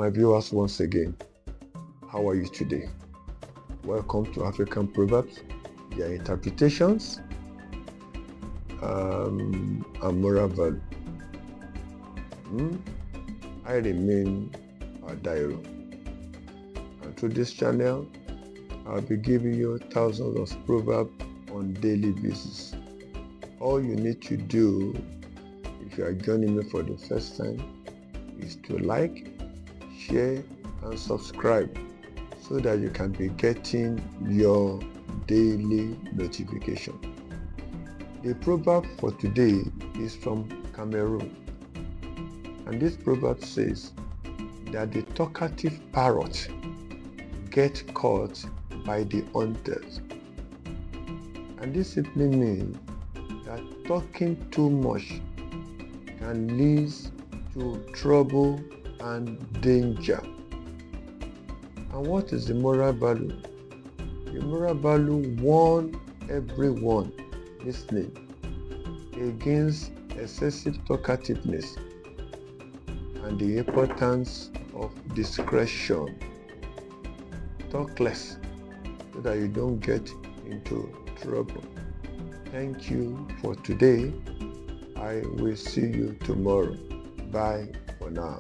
my viewers once again. How are you today? Welcome to African Proverbs, their interpretations and moral value. I remain Dairo, and through this channel I'll be giving you thousands of proverbs on daily basis. All you need to do, if you are joining me for the first time, is to like, share and subscribe so that you can be getting your daily notification. The proverb for today is from Cameroon, and this proverb says that the talkative parrot gets caught by the hunters. And this simply means that talking too much can lead to trouble and danger. And what is the moral value? The moral value warns everyone listening against excessive talkativeness and the importance of discretion. Talk less so that you don't get into trouble. Thank you for today. I will see you tomorrow. Bye for now.